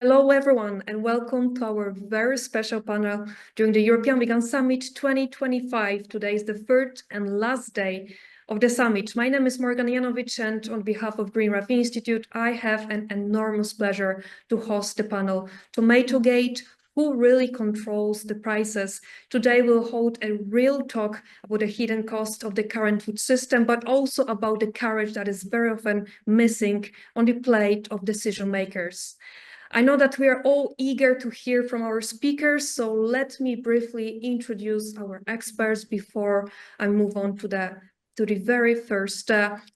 Hello, everyone, and welcome to our very special panel during the European Vegan Summit 2025. Today is the third and last day of the summit. My name is Morgan Janowicz, and on behalf of Green Ref Institute, I have an enormous pleasure to host the panel Tomato Gate. Who really controls the prices? Today we'll hold a real talk about the hidden cost of the current food system, but also about the courage that is very often missing on the plate of decision makers. I know that we are all eager to hear from our speakers, so let me briefly introduce our experts before I move on to the very first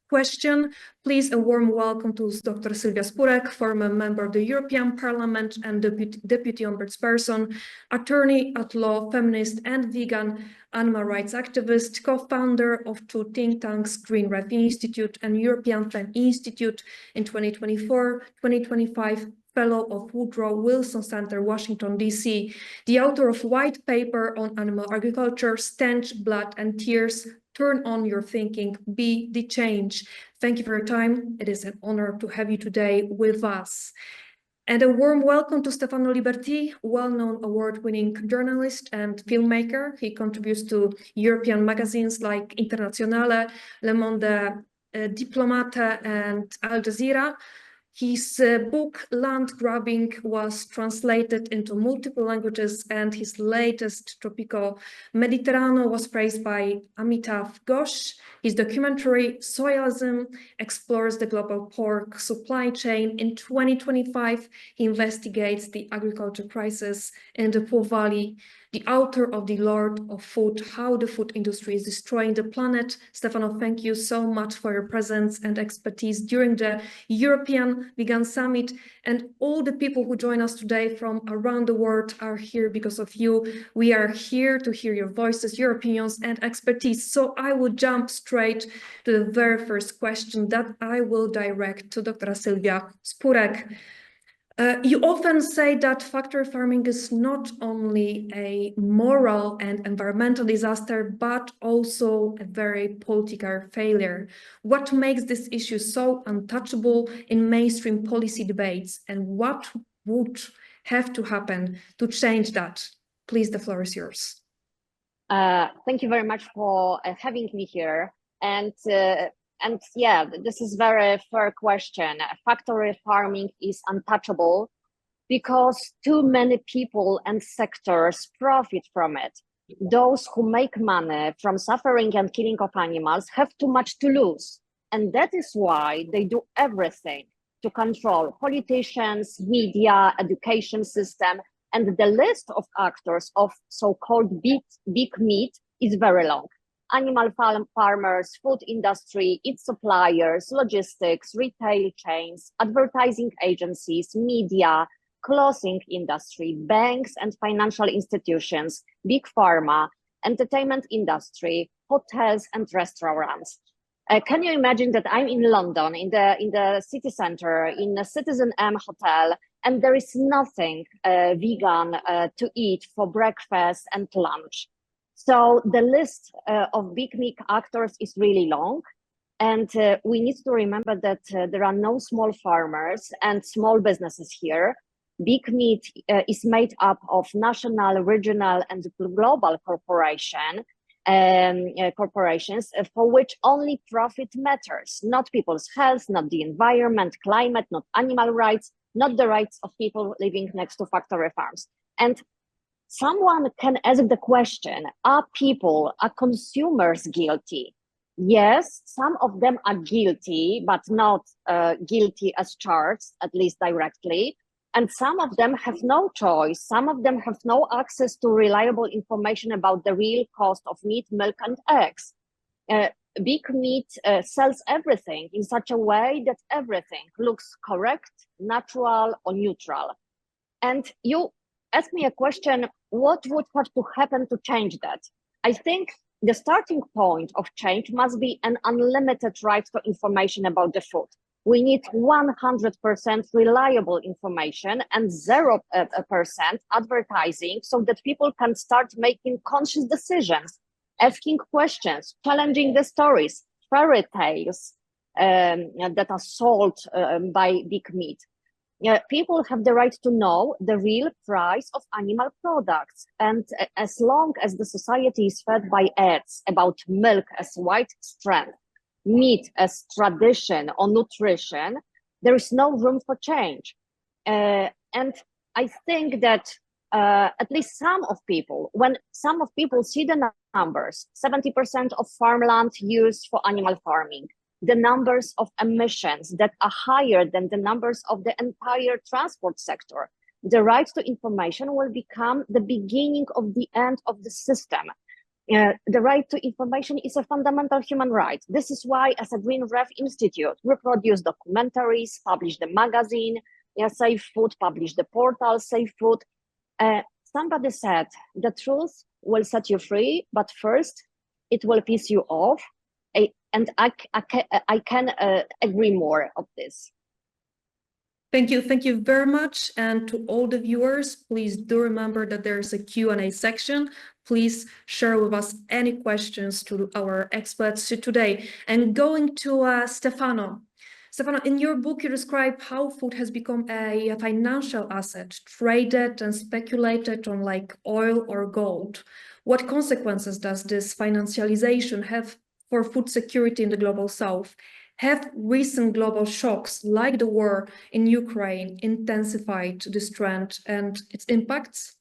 question. Please, a warm welcome to Dr. Sylwia Spurek, former member of the European Parliament and Deputy Ombudsperson, attorney at law, feminist and vegan animal rights activist, co-founder of two think tanks, Green Ref Institute and European Fem Institute in 2024-2025, Fellow of Woodrow Wilson Center, Washington, D.C., the author of white paper on animal agriculture, Stench, Blood and Tears, Turn on Your Thinking, Be the Change. Thank you for your time. It is an honor to have you today with us. And a warm welcome to Stefano Liberti, well-known award-winning journalist and filmmaker. He contributes to European magazines like Internazionale, Le Monde Diplomate and Al Jazeera. His book, Land Grabbing, was translated into multiple languages, and his latest, Tropico Mediterrano, was praised by Amitav Ghosh. His documentary, Soyalism, explores the global pork supply chain. In 2025, he investigates the agriculture crisis in the Po Valley. The author of The Lord of Food, How the Food Industry is Destroying the Planet. Stefano, thank you so much for your presence and expertise during the European Vegan Summit. And all the people who join us today from around the world are here because of you. We are here to hear your voices, your opinions and expertise. So I will jump straight to the very first question that I will direct to Dr. Sylwia Spurek. You often say that factory farming is not only a moral and environmental disaster, but also a very political failure. What makes this issue so untouchable in mainstream policy debates, and what would have to happen to change that? Please, the floor is yours. Thank you very much for having me here. And yeah, this is very fair question. Factory farming is untouchable because too many people and sectors profit from it. Those who make money from suffering and killing of animals have too much to lose. And that is why they do everything to control politicians, media, education system, and the list of actors of so-called big meat is very long. Animal farmers, food industry, its suppliers, logistics, retail chains, advertising agencies, media, clothing industry, banks and financial institutions, big pharma, entertainment industry, hotels and restaurants. Can you imagine that I'm in London, in the city center, in a Citizen M hotel, and there is nothing vegan to eat for breakfast and lunch? So the list of big meat actors is really long, and we need to remember that there are no small farmers and small businesses here. Big meat is made up of national, regional, and global corporations for which only profit matters, not people's health, not the environment, climate, not animal rights, not the rights of people living next to factory farms. And someone can ask the question, are consumers guilty? Yes, some of them are guilty, but not guilty as charged, at least directly. And some of them have no choice. Some of them have no access to reliable information about the real cost of meat, milk, and eggs. Big meat sells everything in such a way that everything looks correct, natural, or neutral. And you ask me a question, what would have to happen to change that? I think the starting point of change must be an unlimited right to information about the food. We need 100% reliable information and 0% advertising so that people can start making conscious decisions, asking questions, challenging the stories, fairy tales that are sold by big meat. People have the right to know the real price of animal products. And as long as the society is fed by ads about milk as white strength, meat as tradition or nutrition, there is no room for change. And I think that at least when some of people see the numbers, 70% of farmland used for animal farming, the numbers of emissions that are higher than the numbers of the entire transport sector, the right to information will become the beginning of the end of the system. The right to information is a fundamental human right. This is why, as a Green Ref Institute, we produce documentaries, publish the magazine, Safe Food, publish the portal Safe Food. Somebody said, the truth will set you free, but first it will piss you off. And I can agree more of this. Thank you very much. And to all the viewers, please do remember that there's a Q&A section. Please share with us any questions to our experts today. And going to Stefano. Stefano, in your book, you describe how food has become a financial asset, traded and speculated on like oil or gold. What consequences does this financialization have for food security in the global south? Have recent global shocks like the war in Ukraine intensified this trend and its impacts?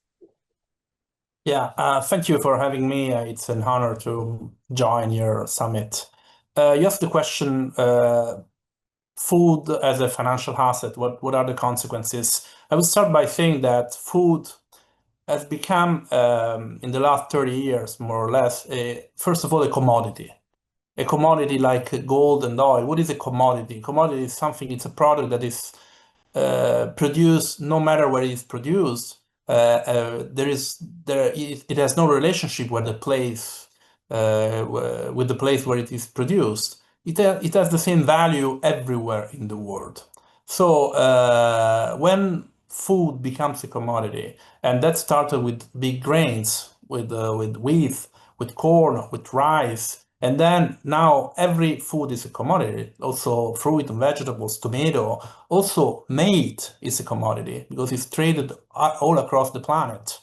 Yeah, thank you for having me. It's an honor to join your summit. You asked the question, food as a financial asset, what are the consequences? I would start by saying that food has become, in the last 30 years, more or less, first of all, a commodity. A commodity like gold and oil. What is a commodity? Commodity is something, it's a product that is produced no matter where it is produced. It has no relationship with the place where it is produced. It has the same value everywhere in the world. So when food becomes a commodity, and that started with big grains, with wheat, with corn, with rice, and then now every food is a commodity. Also fruit and vegetables, tomato, also meat is a commodity because it's traded all across the planet.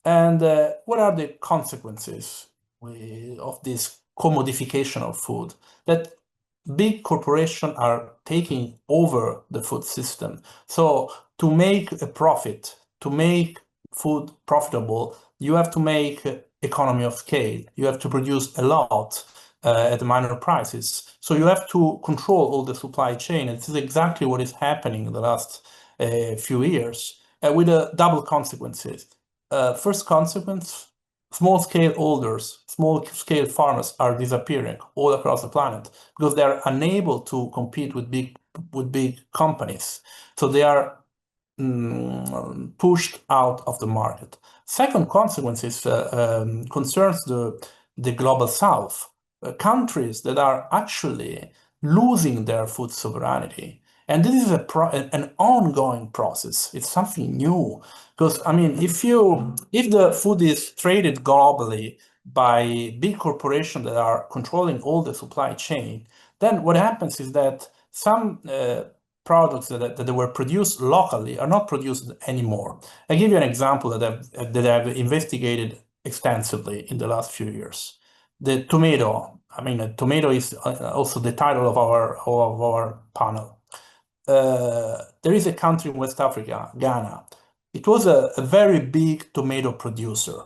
And what are the consequences of this commodification of food? That big corporations are taking over the food system. So to make a profit, to make food profitable, you have to make economy of scale. You have to produce a lot at minor prices. So you have to control all the supply chain. And this is exactly what is happening in the last few years with double consequences. First consequence, small-scale holders, small-scale farmers are disappearing all across the planet because they are unable to compete with big companies. So they are pushed out of the market. Second consequence is concerns the global south, countries that are actually losing their food sovereignty. And this is an ongoing process. It's something new. Because, I mean, if the food is traded globally by big corporations that are controlling all the supply chain, then what happens is that some products that were produced locally are not produced anymore. I give you an example that I've investigated extensively in the last few years. The tomato. I mean, a tomato is also the title of our panel. There is a country in West Africa, Ghana. It was a very big tomato producer.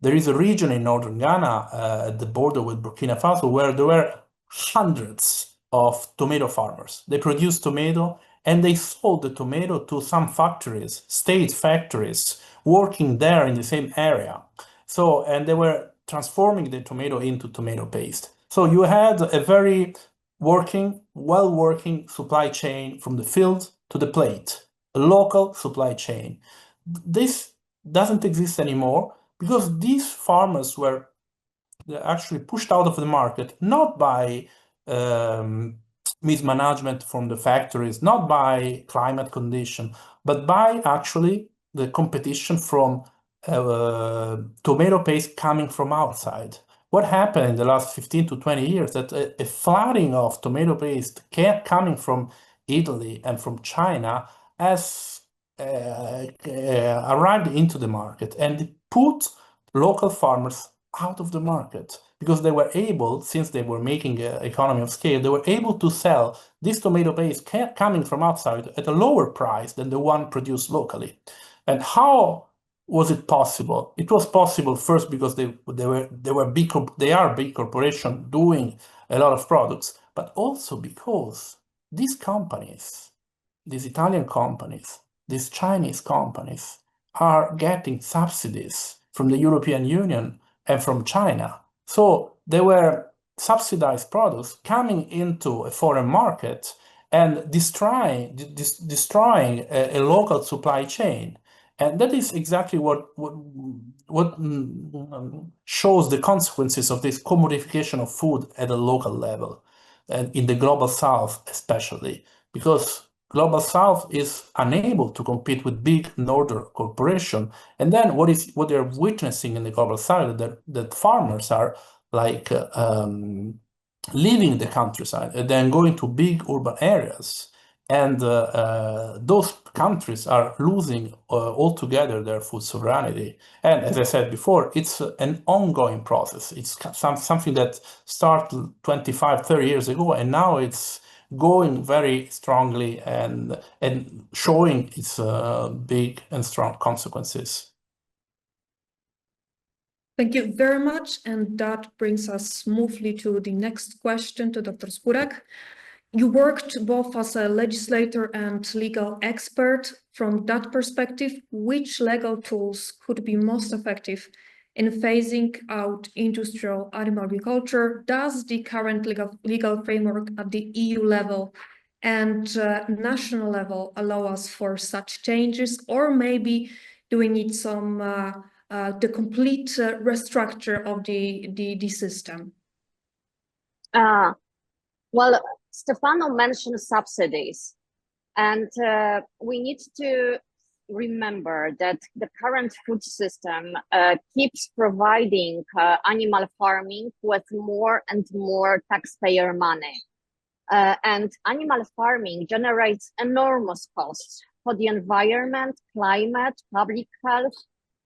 There is a region in northern Ghana at the border with Burkina Faso where there were hundreds of tomato farmers. They produced tomato and they sold the tomato to some factories, state factories, working there in the same area. So, and they were transforming the tomato into tomato paste. So you had a very well-working supply chain from the field to the plate, a local supply chain. This doesn't exist anymore because these farmers were actually pushed out of the market, not by mismanagement from the factories, not by climate condition, but by actually the competition from tomato paste coming from outside. What happened in the last 15 to 20 years that a flooding of tomato paste coming from Italy and from China has arrived into the market and put local farmers out of the market because they were able, since they were making an economy of scale, they were able to sell this tomato paste coming from outside at a lower price than the one produced locally. And how was it possible? It was possible first because they are big corporations doing a lot of products, but also because these companies, these Italian companies, these Chinese companies are getting subsidies from the European Union and from China. So they were subsidized products coming into a foreign market and destroying a local supply chain. And that is exactly what shows the consequences of this commodification of food at a local level, and in the global south especially, because global south is unable to compete with big northern corporations. And then what they're witnessing in the global south that farmers are like leaving the countryside and then going to big urban areas. And those countries are losing altogether their food sovereignty. And as I said before, it's an ongoing process. It's something that started 25, 30 years ago, and now it's going very strongly and showing its big and strong consequences. Thank you very much. And that brings us smoothly to the next question to Dr. Spurek. You worked both as a legislator and legal expert. From that perspective, which legal tools could be most effective in phasing out industrial animal agriculture? Does the current legal framework at the EU level and national level allow us for such changes, or maybe do we need some the complete restructure of the system? Well, Stefano mentioned subsidies, and we need to remember that the current food system keeps providing animal farming with more and more taxpayer money. And animal farming generates enormous costs for the environment, climate, public health,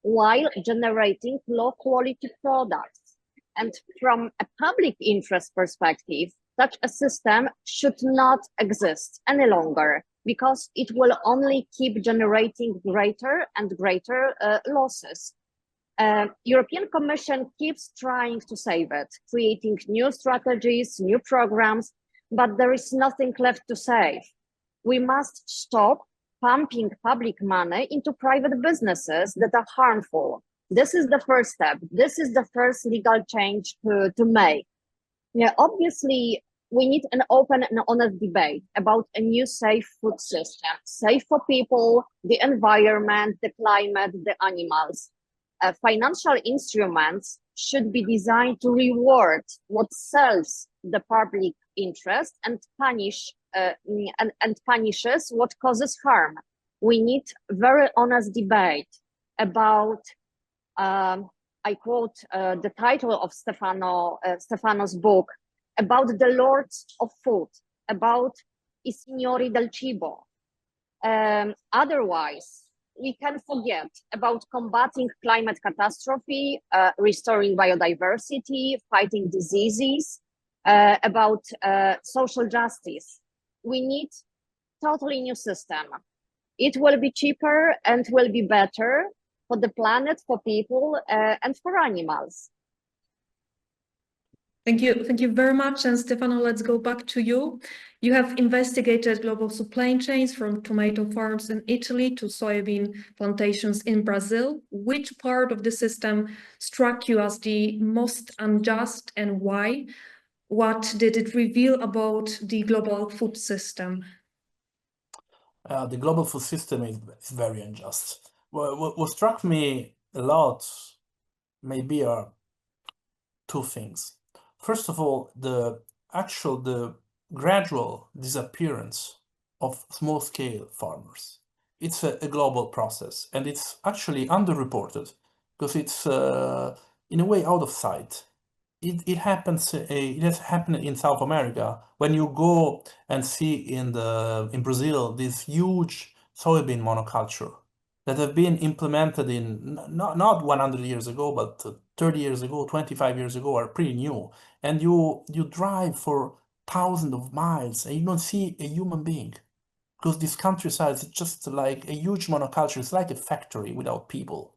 while generating low quality products. And from a public interest perspective, such a system should not exist any longer, because it will only keep generating greater and greater losses. European Commission keeps trying to save it, creating new strategies, new programs, but there is nothing left to save. We must stop pumping public money into private businesses that are harmful. This is the first step. This is the first legal change to make. Yeah, obviously, we need an open and honest debate about a new safe food system, safe for people, the environment, the climate, the animals. Financial instruments should be designed to reward what serves the public interest and punishes what causes harm. We need very honest debate about, I quote the title of Stefano's book, about the lords of food, about I signori del cibo. Otherwise, we can forget about combating climate catastrophe, restoring biodiversity, fighting diseases, about social justice. We need totally new system. It will be cheaper and will be better for the planet, for people, and for animals. Thank you very much. And Stefano, let's go back to you. You have investigated global supply chains from tomato farms in Italy to soybean plantations in Brazil. Which part of the system struck you as the most unjust and why? What did it reveal about the global food system? The global food system is very unjust. What struck me a lot maybe are two things. First of all, the gradual disappearance of small-scale farmers. It's a global process, and it's actually underreported because it's in a way out of sight. It happens. It has happened in South America when you go and see in Brazil these huge soybean monoculture that have been implemented in not 100 years ago, but 30 years ago, 25 years ago, are pretty new. And you drive for thousands of miles and you don't see a human being, because this countryside is just like a huge monoculture. It's like a factory without people.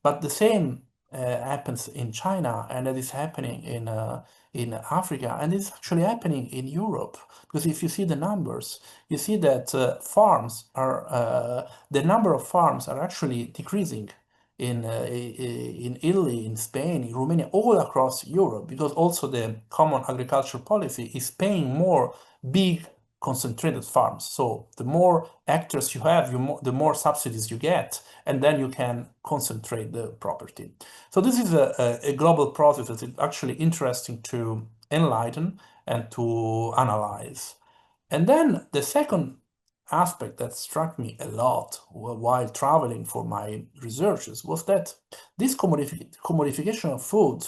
But the same happens in China, and that is happening in Africa, and it's actually happening in Europe. Because if you see the numbers, you see that the number of farms are actually decreasing in Italy, in Spain, in Romania, all across Europe, because also the common agricultural policy is paying more big concentrated farms. So the more hectares you have, the more subsidies you get, and then you can concentrate the property. So this is a global process that is actually interesting to enlighten and to analyze. And then the second aspect that struck me a lot while traveling for my researches was that this commodification of food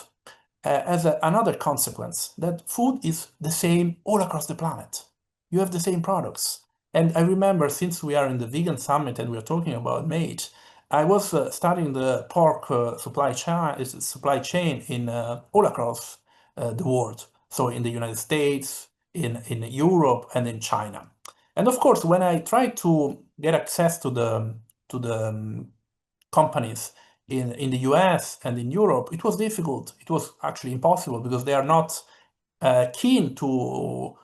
has another consequence, that food is the same all across the planet. You have the same products. And I remember, since we are in the vegan summit and we are talking about meat, I was studying the pork supply chain in all across the world. So in the United States, in Europe, and in China. And of course, when I tried to get access to the companies in the US and in Europe, it was difficult. It was actually impossible, because they are not keen to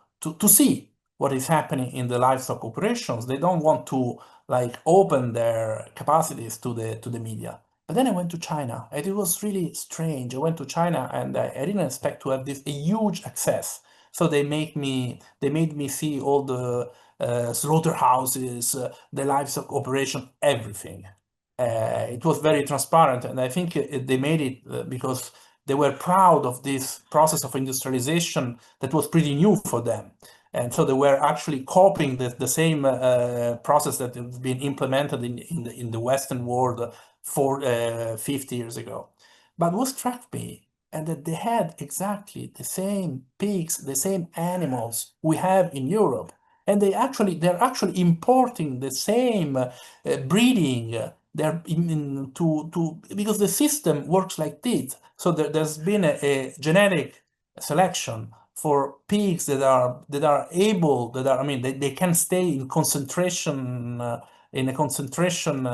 see what is happening in the livestock operations. They don't want to like open their capacities to the media. But then I went to China, and it was really strange. I went to China, and I didn't expect to have this a huge access. So they made me see all the slaughterhouses, the livestock operation, everything. It was very transparent, and I think they made it because they were proud of this process of industrialization that was pretty new for them. And so they were actually copying the same process that has been implemented in the Western world 50 years ago. But what struck me, and that they had exactly the same pigs, the same animals we have in Europe, and they're actually importing the same breeding. They're because the system works like this. So there's been a genetic selection for pigs that are I mean, they can stay in concentration in a concentration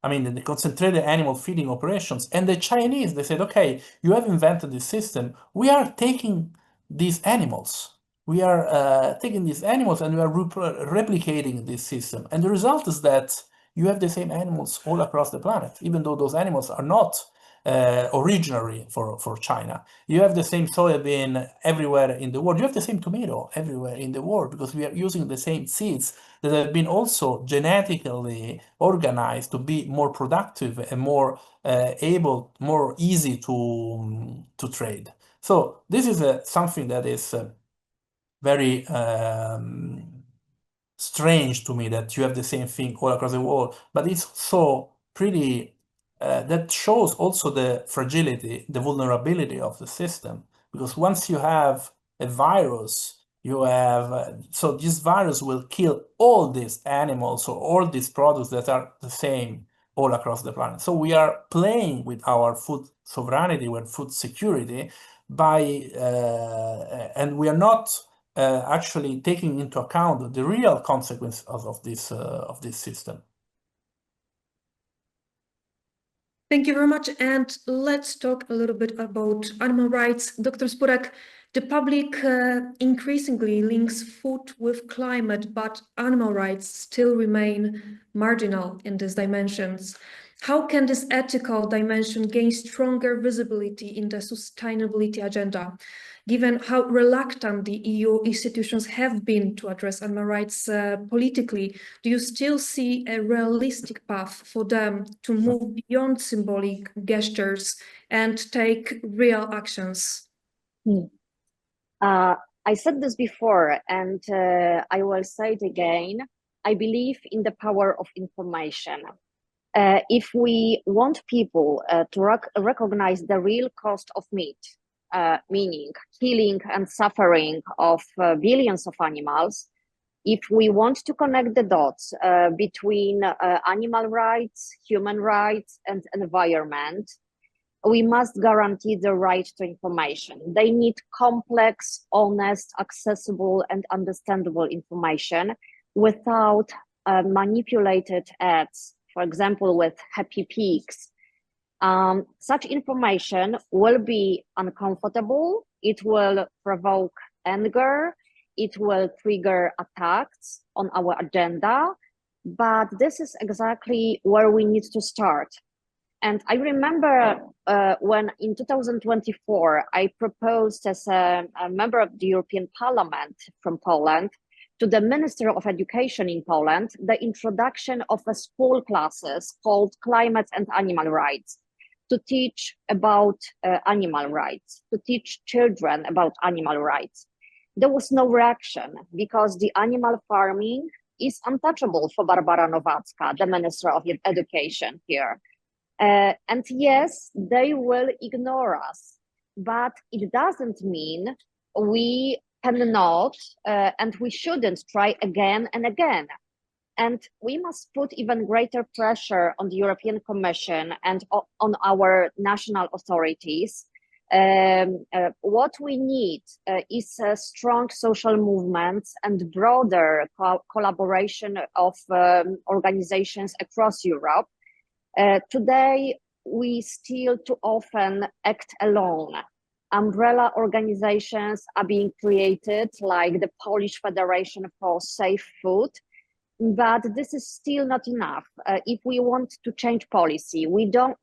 I mean, in the concentrated animal feeding operations. And the Chinese, they said, okay, you have invented this system. We are taking these animals. We are taking these animals and we are replicating this system. And the result is that you have the same animals all across the planet, even though those animals are not originary for China. You have the same soybean everywhere in the world. You have the same tomato everywhere in the world, because we are using the same seeds that have been also genetically organized to be more productive and more able, more easy to trade. So this is something that is very strange to me, that you have the same thing all across the world, but it's so pretty that shows also the fragility, the vulnerability of the system, because once you have a virus, you have so this virus will kill all these animals or all these products that are the same all across the planet. So we are playing with our food sovereignty, with food security, by and we are not actually taking into account the real consequences of this system. Thank you very much. And let's talk a little bit about animal rights. Dr. Spurek, the public increasingly links food with climate, but animal rights still remain marginal in these dimensions. How can this ethical dimension gain stronger visibility in the sustainability agenda, given how reluctant the EU institutions have been to address animal rights politically? Do you still see a realistic path for them to move beyond symbolic gestures and take real actions? I said this before, and I will say it again. I believe in the power of information. If we want people to recognize the real cost of meat, meaning killing and suffering of billions of animals, If we want to connect the dots between animal rights, human rights, and environment, we must guarantee the right to information. They need complex, honest, accessible, and understandable information without manipulated ads, for example, with happy pigs. Such information will be uncomfortable, it will provoke anger, it will trigger attacks on our agenda, but this is exactly where we need to start. And I remember when in 2024, I proposed as a member of the European Parliament from Poland to the Minister of Education in Poland, the introduction of a school classes called Climate and Animal Rights, to teach about animal rights, to teach children about animal rights. There was no reaction because the animal farming is untouchable for Barbara Nowacka, the Minister of Education here. And yes, they will ignore us, but it doesn't mean we cannot and we shouldn't try again and again. And we must put even greater pressure on the European Commission and on our national authorities. What we need is a strong social movements and broader collaboration of organizations across Europe. Today, we still too often act alone. Umbrella organizations are being created, like the Polish Federation for Safe Food, but this is still not enough. If we want to change policy, we don't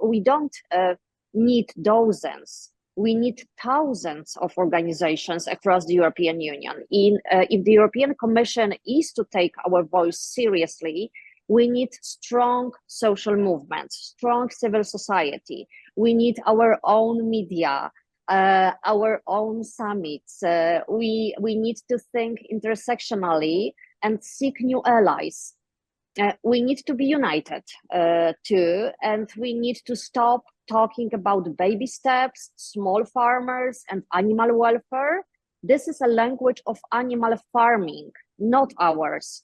need dozens. We need thousands of organizations across the European Union. If the European Commission is to take our voice seriously, we need strong social movements, strong civil society. We need our own media, our own summits. We need to think intersectionally and seek new allies. We need to be united too, and we need to stop talking about baby steps, small farmers, and animal welfare. This is a language of animal farming, not ours.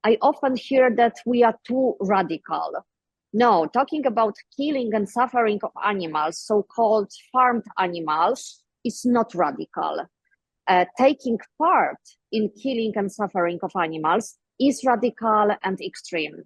I often hear that we are too radical. No, talking about killing and suffering of animals, so-called farmed animals, is not radical. Taking part in killing and suffering of animals is radical and extreme.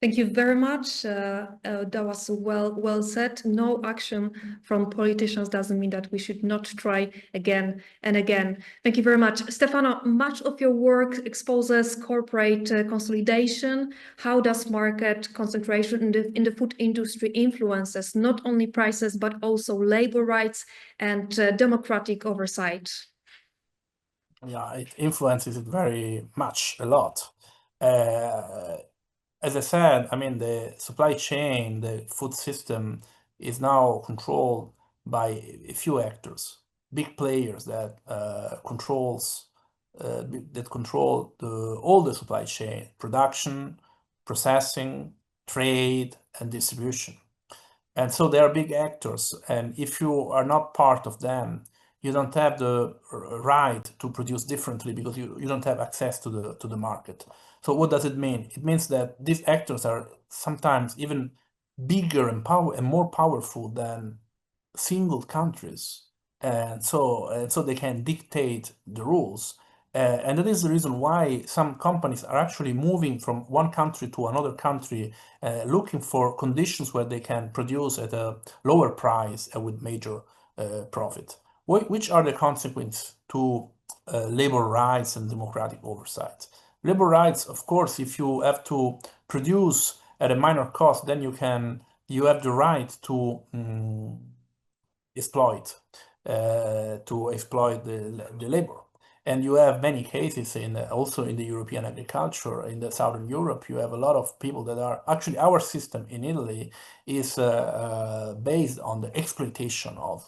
Thank you very much. That was well said. No action from politicians doesn't mean that we should not try again and again. Thank you very much. Stefano, much of your work exposes corporate consolidation. How does market concentration in the food industry influences not only prices, but also labor rights and democratic oversight? Yeah, it influences it very much, a lot. As I said, I mean, the supply chain, the food system is now controlled by a few actors, big players that control all the supply chain, production, processing, trade, and distribution. And so they are big actors, and if you are not part of them, you don't have the right to produce differently because you don't have access to the market. So what does it mean? It means that these actors are sometimes even bigger and more powerful than single countries, and so they can dictate the rules. And that is the reason why some companies are actually moving from one country to another country, looking for conditions where they can produce at a lower price and with major profit. Which are the consequences to labor rights and democratic oversight? Labor rights, of course, if you have to produce at a minor cost, then you have the right to exploit the labor. And you have many cases also in the European agriculture, in the Southern Europe, you have a lot of people that are actually, our system in Italy is based on the exploitation of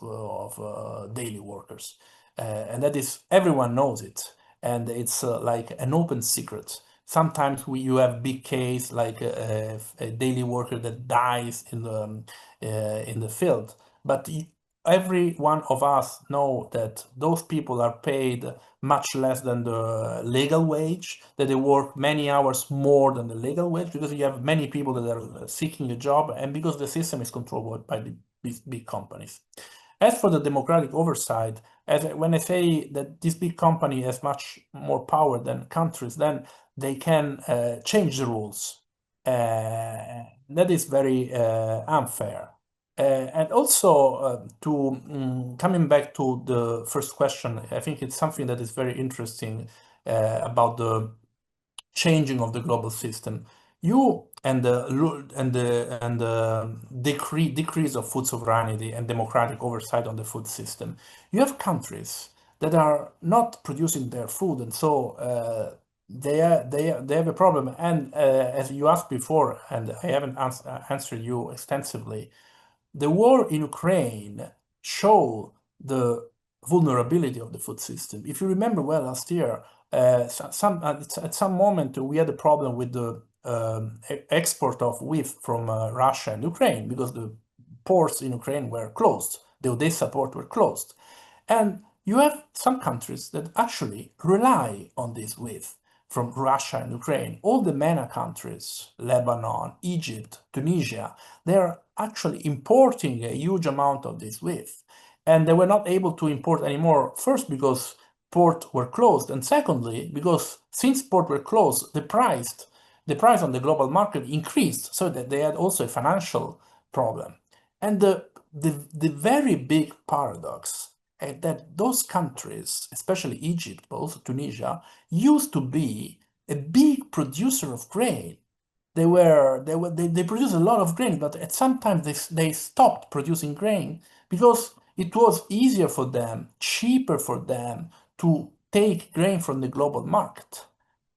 daily workers. And that is, everyone knows it. And it's like an open secret. Sometimes you have big case like a daily worker that dies in the field, but every one of us know that those people are paid much less than the legal wage, that they work many hours more than the legal wage, because you have many people that are seeking a job, and because the system is controlled by these big companies. As for the democratic oversight, when I say that this big company has much more power than countries, then they can change the rules. That is very unfair. And also coming back to the first question, I think it's something that is very interesting about the changing of the global system. You and the decrease of food sovereignty and democratic oversight on the food system. You have countries that are not producing their food, and so they have a problem. And as you asked before, and I haven't answered you extensively, the war in Ukraine showed the vulnerability of the food system. If you remember well, last year, at some moment we had a problem with the export of wheat from Russia and Ukraine because the ports in Ukraine were closed. The Odessa port were closed. And you have some countries that actually rely on this wheat from Russia and Ukraine. All the MENA countries, Lebanon, Egypt, Tunisia, they're actually importing a huge amount of this wheat. And they were not able to import anymore, first because ports were closed, and secondly, because since ports were closed, the price on the global market increased, so that they had also a financial problem. And the very big paradox that those countries, especially Egypt, but also Tunisia, used to be a big producer of grain. They produced a lot of grain, but at some time they stopped producing grain because it was easier for them, cheaper for them to take grain from the global market.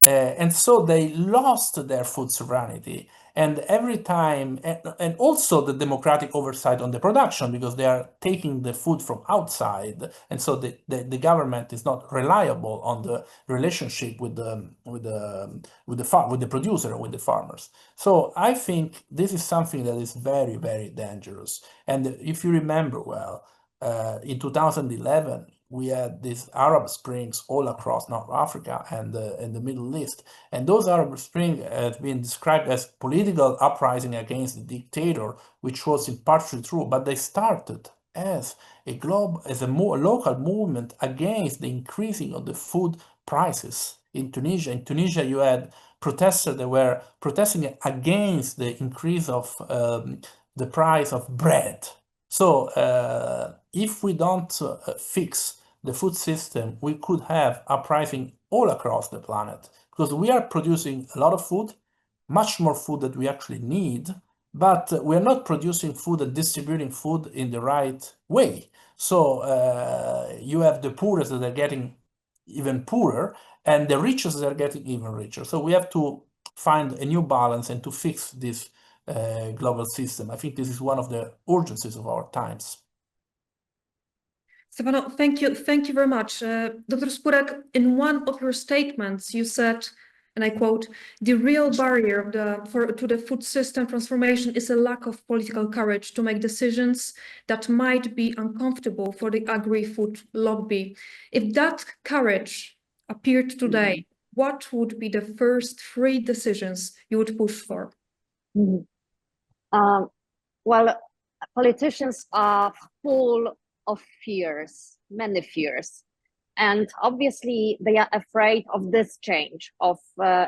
And so they lost their food sovereignty. And every time, and also the democratic oversight on the production, because they are taking the food from outside, and so the government is not reliable on the relationship with the producer, with the farmers. So I think this is something that is very, very dangerous. And if you remember well, in 2011, we had these Arab Springs all across North Africa and the Middle East. And those Arab Springs have been described as political uprising against the dictator, which was in partially true, but they started as a local movement against the increasing of the food prices in Tunisia. In Tunisia, you had protesters that were protesting against the increase of the price of bread. So if we don't fix the food system, we could have uprising all across the planet, because we are producing a lot of food, much more food that we actually need, but we're not producing food and distributing food in the right way. So you have the poorest that are getting even poorer, and the richest that are getting even richer. So we have to find a new balance and to fix this global system. I think this is one of the urgencies of our times. Stefano, thank you very much. Dr. Spurek, in one of your statements, you said, and I quote, "The real barrier to the food system transformation is a lack of political courage to make decisions that might be uncomfortable for the agri-food lobby." If that courage appeared today, what would be the first 3 decisions you would push for? Well, politicians are full of fears, many fears. And obviously they are afraid of this change, of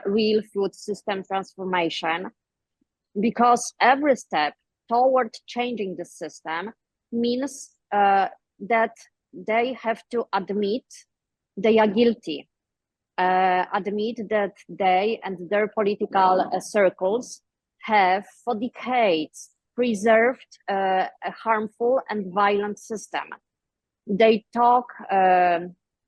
real food system transformation, because every step toward changing the system means that they have to admit they are guilty, admit that they and their political circles have for decades preserved a harmful and violent system. They talk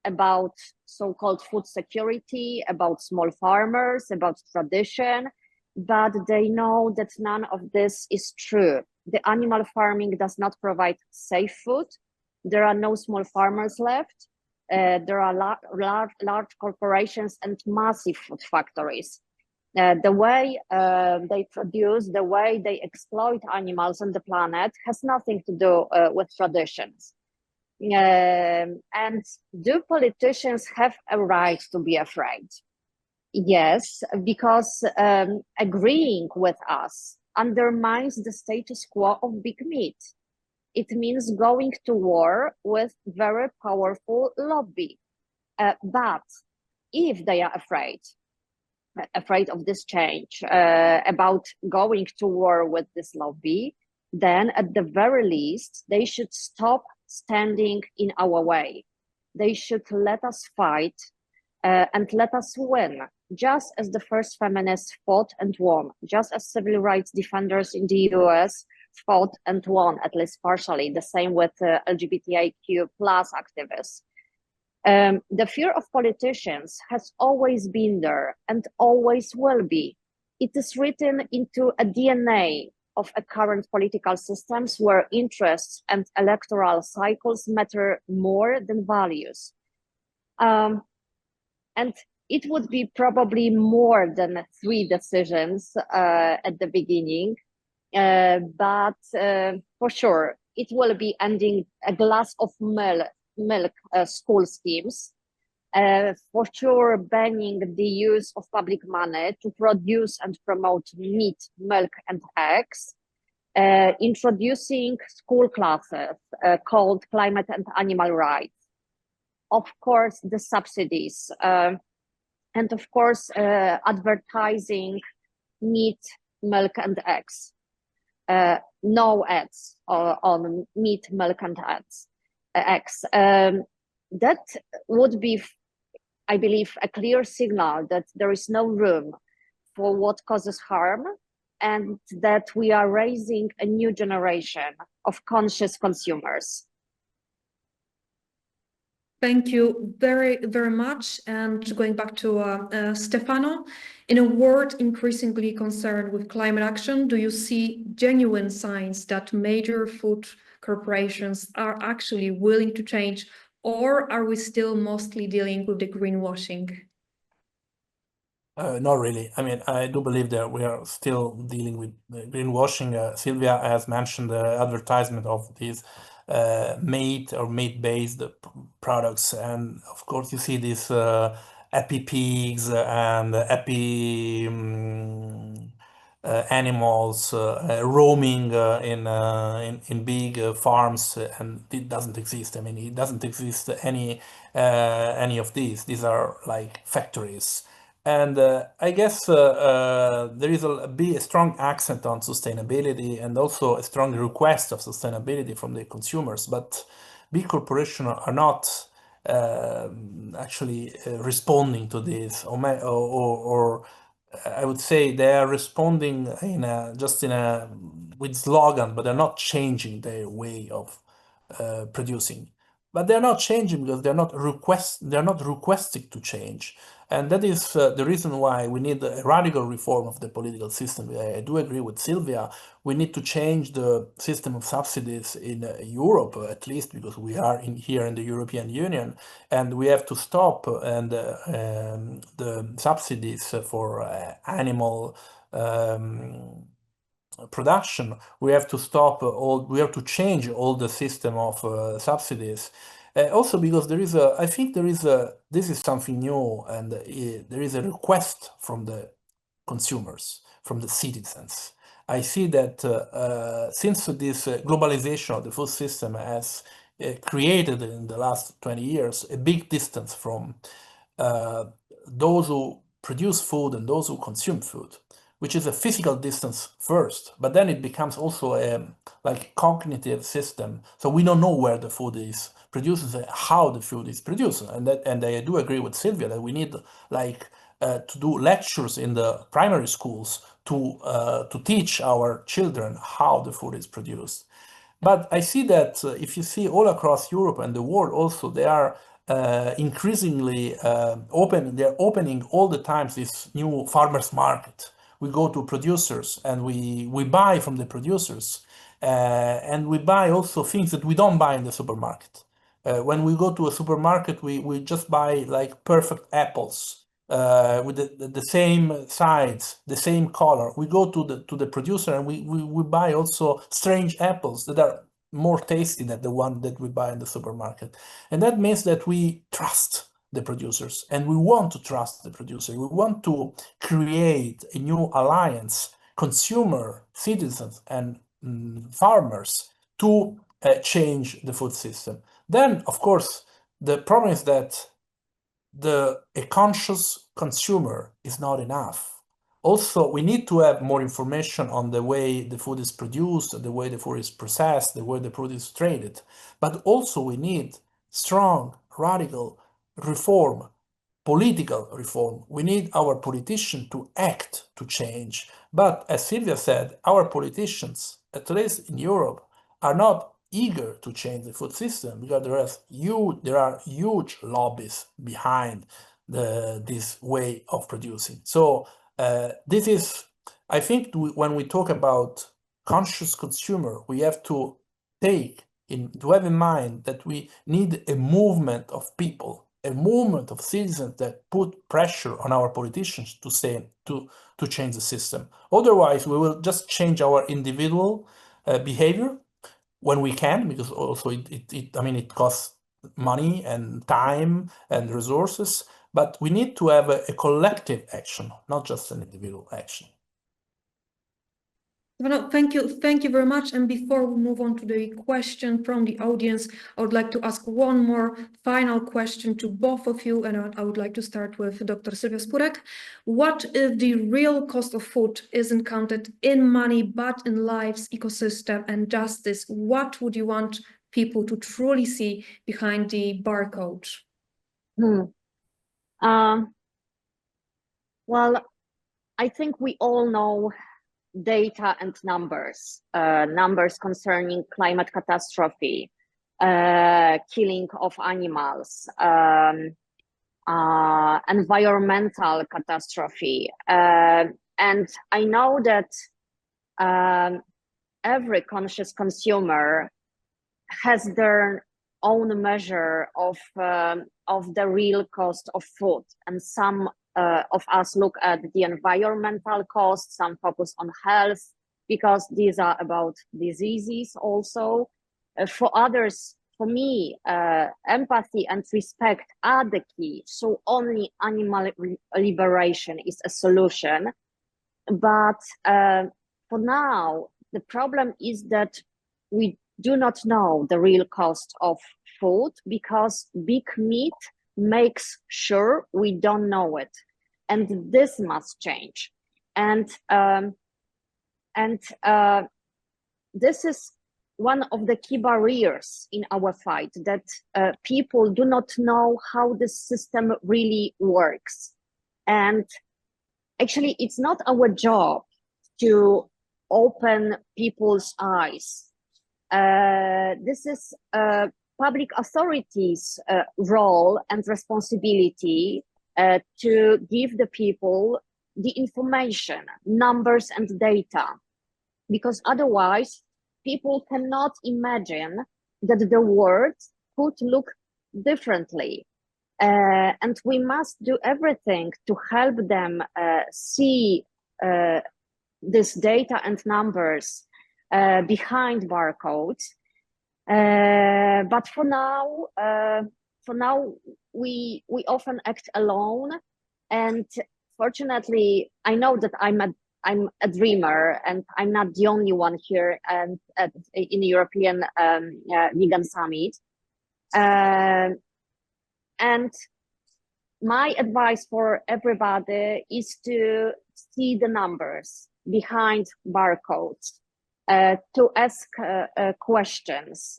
about so-called food security, about small farmers, about tradition, but they know that none of this is true. The animal farming does not provide safe food. There are no small farmers left. There are large corporations and massive food factories. The way they produce, the way they exploit animals on the planet has nothing to do with traditions. And do politicians have a right to be afraid? Yes, because agreeing with us undermines the status quo of big meat. It means going to war with very powerful lobby. But if they are afraid of this change, about going to war with this lobby, then at the very least, they should stop standing in our way. They should let us fight and let us win, just as the first feminists fought and won, just as civil rights defenders in the US fought and won, at least partially. The same with LGBTIQ plus activists. The fear of politicians has always been there and always will be. It is written into a DNA of a current political systems where interests and electoral cycles matter more than values. And it would be probably more than 3 decisions at the beginning, but for sure, it will be ending a glass of milk school schemes, for sure banning the use of public money to produce and promote meat, milk, and eggs, introducing school classes called climate and animal rights, of course, the subsidies, and of course, advertising meat, milk, and eggs. No ads on meat, milk, and eggs. That would be, I believe, a clear signal that there is no room for what causes harm, and that we are raising a new generation of conscious consumers. Thank you very, very much. And going back to Stefano, in a world increasingly concerned with climate action, do you see genuine signs that major food corporations are actually willing to change, or are we still mostly dealing with the greenwashing? Not really. I mean, I do believe that we are still dealing with greenwashing. Sylwia has mentioned the advertisement of these meat or meat-based products, and of course, you see these happy pigs and happy animals roaming in big farms, and it doesn't exist. I mean, it doesn't exist any of these. These are like factories. And I guess there is a strong accent on sustainability and also a strong request of sustainability from the consumers. But big corporations are not actually responding to this, or I would say they are responding with slogan, but they're not changing their way of producing. But they're not changing because they're not requesting to change. And that is the reason why we need a radical reform of the political system. I do agree with Sylwia. We need to change the system of subsidies in Europe, at least because we are here in the European Union, and we have to stop the subsidies for animal production. We have to stop we have to change all the system of subsidies. Also because I think this is something new, and there is a request from the consumers, from the citizens. I see that since this globalization of the food system has created in the last 20 years a big distance from those who produce food and those who consume food, which is a physical distance first, but then it becomes also a like cognitive system. So we don't know where the food is produced, how the food is produced, and I do agree with Sylwia that we need to do lectures in the primary schools to teach our children how the food is produced. But I see that if you see all across Europe and the world also, they are increasingly they're opening all the time this new farmers market. We go to producers and we buy from the producers, and we buy also things that we don't buy in the supermarket. When we go to a supermarket, we just buy like perfect apples with the same size, the same color. We go to the producer and we buy also strange apples that are more tasty than the one that we buy in the supermarket. And that means that we trust the producers, and we want to trust the producer. We want to create a new alliance, consumer, citizens, and farmers to change the food system. Then, of course, the problem is that a conscious consumer is not enough. Also, we need to have more information on the way the food is produced, the way the food is processed, the way the food is traded. But also we need strong, radical reform, political reform. We need our politicians to act to change. But as Sylwia said, our politicians, at least in Europe, are not eager to change the food system because there are huge lobbies behind this way of producing. So this is, I think, when we talk about conscious consumer, we have to have in mind that we need a movement of people, a movement of citizens that put pressure on our politicians to change the system. Otherwise, we will just change our individual behavior when we can, because also it costs money and time and resources, but we need to have a collective action, not just an individual action. Well, thank you very much. And before we move on to the question from the audience, I would like to ask one more final question to both of you, and I would like to start with Dr. Sylwia Spurek. What if the real cost of food isn't counted in money, but in lives, ecosystem, and justice? What would you want people to truly see behind the barcode? Well, I think we all know data and numbers, numbers concerning climate catastrophe, killing of animals, environmental catastrophe. And I know that every conscious consumer has their own measure of the real cost of food, and some of us look at the environmental costs, some focus on health, because these are about diseases also. For others, for me, empathy and respect are the key. So only animal liberation is a solution. But for now, the problem is that we do not know the real cost of food because big meat makes sure we don't know it. And this must change. And this is one of the key barriers in our fight, that people do not know how the system really works. And actually, it's not our job to open people's eyes. This is public authorities' role and responsibility to give the people the information, numbers and data, because otherwise people cannot imagine that the world could look differently. And we must do everything to help them see this data and numbers behind barcodes. But for now, we often act alone. And fortunately, I know that I'm a dreamer, and I'm not the only one here in the European Vegan Summit. And my advice for everybody is to see the numbers behind barcodes, to ask questions,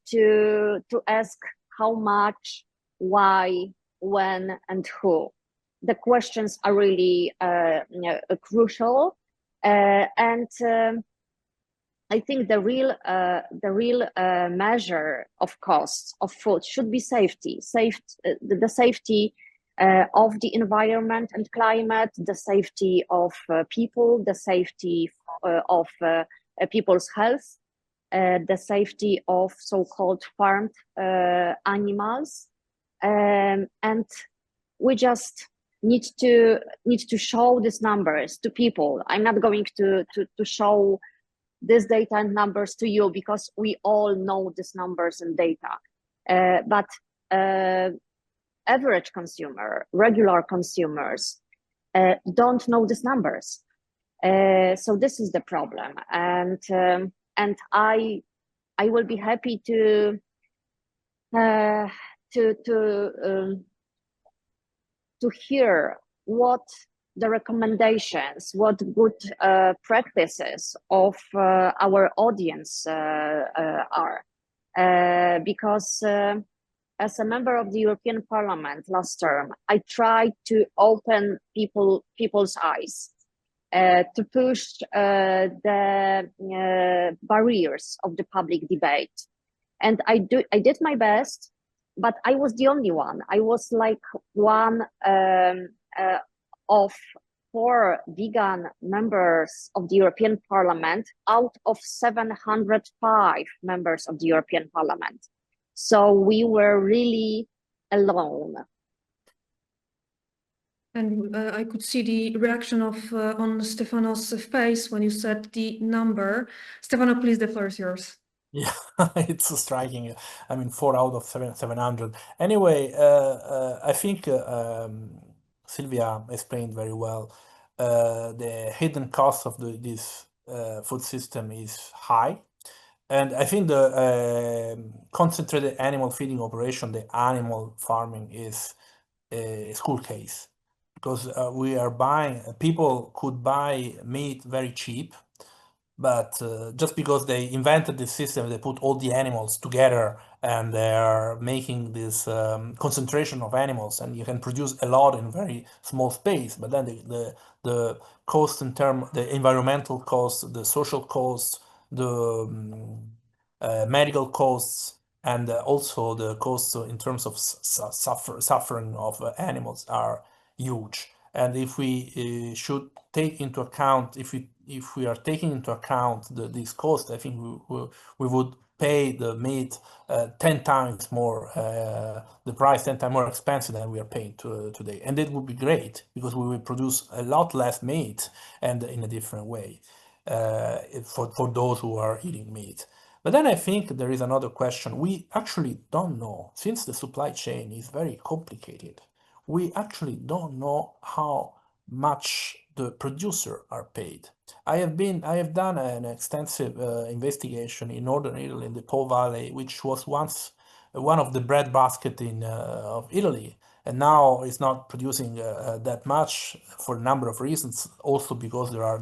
to ask how much, why, when, and who. The questions are really crucial, and I think the real measure of costs of food should be safety, the safety of the environment and climate, the safety of people, the safety of people's health, the safety of so-called farmed animals, and we just need to show these numbers to people. I'm not going to show this data and numbers to you because we all know these numbers and data. But average consumer, regular consumers, don't know these numbers. So this is the problem, and I will be happy to hear what the recommendations, what good practices of our audience are, because as a member of the European Parliament last term, I tried to open people's eyes, to push the barriers of the public debate. And I did my best, but I was the only one. I was like one of 4 vegan members of the European Parliament out of 705 members of the European Parliament. So we were really alone. And I could see the reaction of on Stefano's face when you said the number. Stefano, please, the floor is yours. Yeah, it's striking. I mean, 4 out of 700. Anyway, I think Sylwia explained very well. The hidden cost of this food system is high. And I think the concentrated animal feeding operation, the animal farming, is a school case. Because we are people could buy meat very cheap, but just because they invented this system, they put all the animals together and they're making this concentration of animals, and you can produce a lot in very small space. But then the cost in terms, the environmental costs, the social costs, the medical costs, and also the costs in terms of suffering of animals are huge. And if we should take into account, if we are taking into account these costs, I think we would pay the meat 10 times more, the price 10 times more expensive than we are paying today. And it would be great because we will produce a lot less meat and in a different way for those who are eating meat. But then I think there is another question. We actually don't know, since the supply chain is very complicated, we actually don't know how much the producer are paid. I have done an extensive investigation in northern Italy, in the Po Valley, which was once one of the breadbasket of Italy, and now it's not producing that much for a number of reasons. Also because there are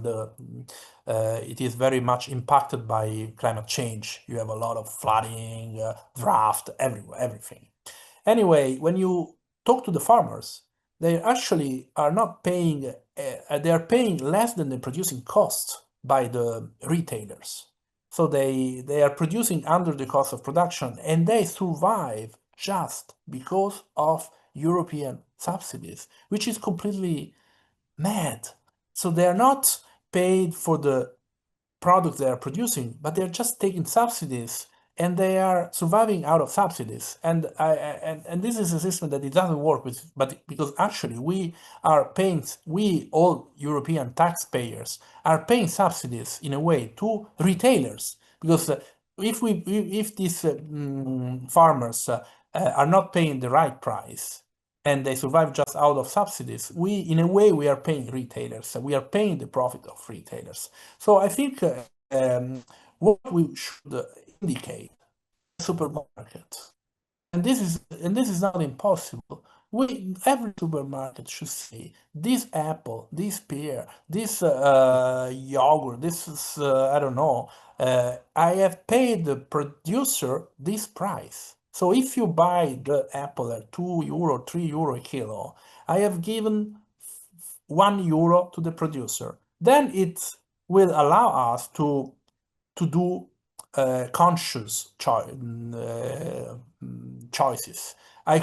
it is very much impacted by climate change. You have a lot of flooding, drought, everything. Anyway, when you talk to the farmers, they actually are not paying, they are paying less than the producing cost by the retailers. So they are producing under the cost of production, and they survive just because of European subsidies, which is completely mad. So they are not paid for the products they are producing, but they're just taking subsidies and they are surviving out of subsidies. And this is a system that it doesn't work with, but because actually we all European taxpayers are paying subsidies in a way to retailers, because if these farmers are not paying the right price and they survive just out of subsidies, in a way we are paying retailers, we are paying the profit of retailers. So I think what we should indicate supermarket, and this is not impossible. Every supermarket should say this apple, this pear, this yogurt, this is I don't know. I have paid the producer this price. So if you buy the apple at €2, €3 a kilo, I have given €1 to the producer. Then it will allow us to do conscious choices. I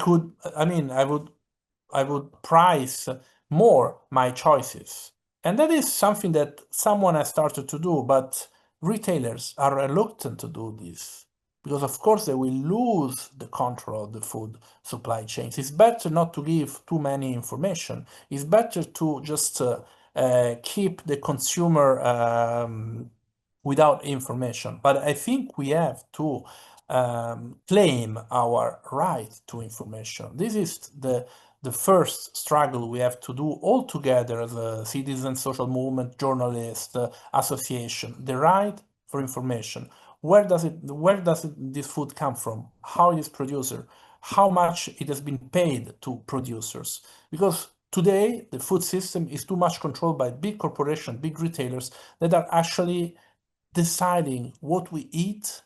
would price more my choices, and that is something that someone has started to do, but retailers are reluctant to do this. because of course they will lose the control of the food supply chains. It's better not to give too many information. It's better to just keep the consumer without information. But I think we have to claim our right to information. This is the first struggle we have to do all together as a citizen, social movement, journalist, association, the right for information. Where does this food come from? How it is produced? How much it has been paid to producers? Because today the food system is too much controlled by big corporations, big retailers that are actually deciding what we eat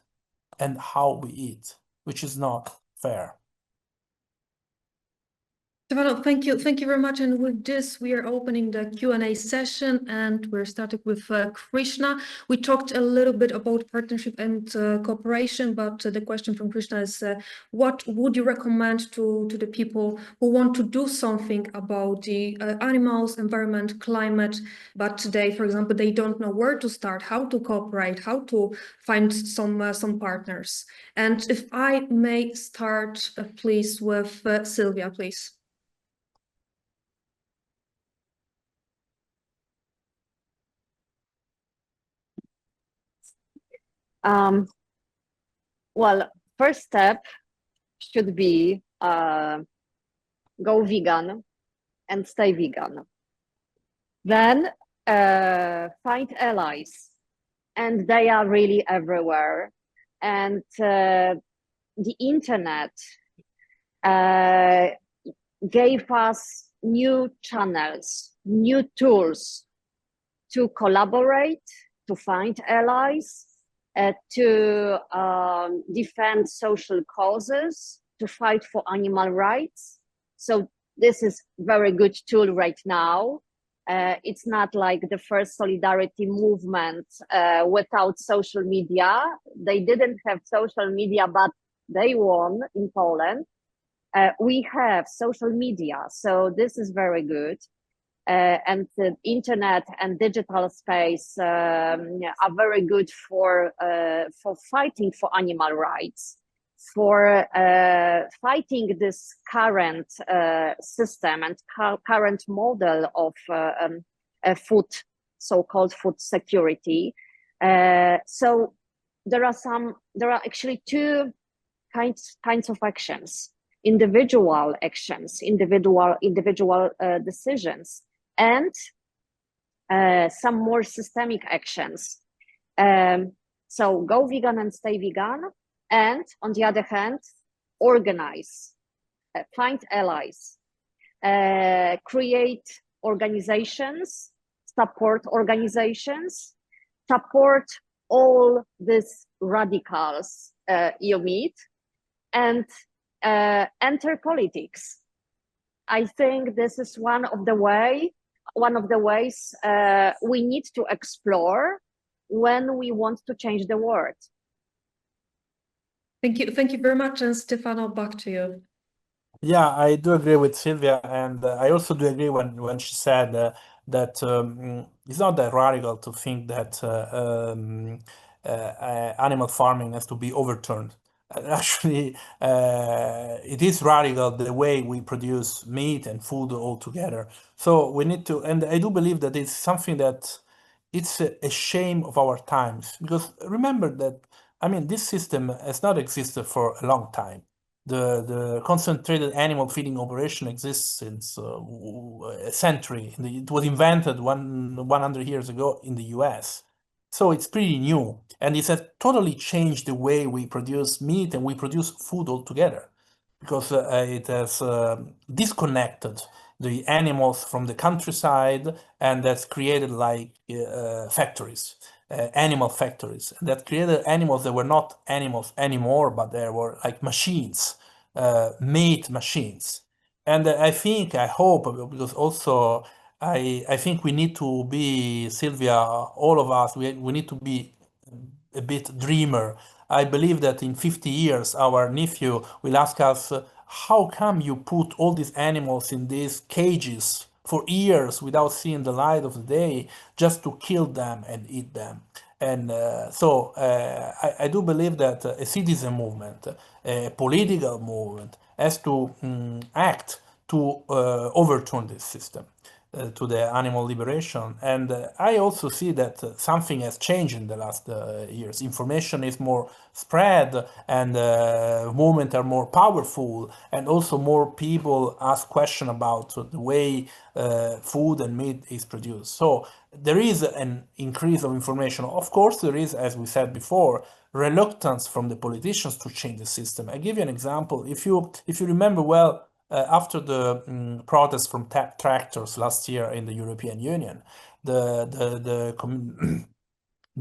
and how we eat, which is not fair. Stefano, thank you very much. And with this, we are opening the Q&A session, and we're starting with Krishna. We talked a little bit about partnership and cooperation, but the question from Krishna is, what would you recommend to the people who want to do something about the animals, environment, climate, but today, for example, they don't know where to start, how to cooperate, how to find some partners? And if I may start, please, with Sylwia, please. Well, first step should be go vegan and stay vegan. Then find allies, and they are really everywhere. And the internet gave us new channels, new tools to collaborate, to find allies, to defend social causes, to fight for animal rights. So this is very good tool right now. It's not like the first solidarity movement without social media. They didn't have social media, but they won in Poland. We have social media, so this is very good. And the internet and digital space are very good for fighting for animal rights, for fighting this current system and current model of food, so-called food security. So there are actually two kinds of actions: individual actions, individual decisions, and some more systemic actions. So go vegan and stay vegan, and on the other hand, organize, find allies, create organizations, support all these radicals you meet, and enter politics. I think this is one of the ways we need to explore when we want to change the world. Thank you very much, and Stefano, back to you. Yeah, I do agree with Sylwia, and I also do agree when she said that it's not that radical to think that animal farming has to be overturned. Actually, it is radical the way we produce meat and food all together. So we need to, and I do believe that it's something that it's a shame of our times, because remember that, I mean, this system has not existed for a long time. The concentrated animal feeding operation exists since a century. It was invented 100 years ago in the US. So it's pretty new, and it has totally changed the way we produce meat and we produce food altogether, because it has disconnected the animals from the countryside, and that's created like factories, animal factories, that created animals that were not animals anymore, but they were like machines, meat machines. And I hope, because also I think we need to be, Sylwia, all of us, we need to be a bit dreamer. I believe that in 50 years, our nephew will ask us, how come you put all these animals in these cages for years without seeing the light of the day, just to kill them and eat them? And so I do believe that a citizen movement, a political movement, has to act to overturn this system, to the animal liberation. And I also see that something has changed in the last years. Information is more spread, and movements are more powerful, and also more people ask questions about the way food and meat is produced. So there is an increase of information. Of course, there is, as we said before, reluctance from the politicians to change the system. I give you an example. If you remember well, after the protests from tractors last year in the European Union, the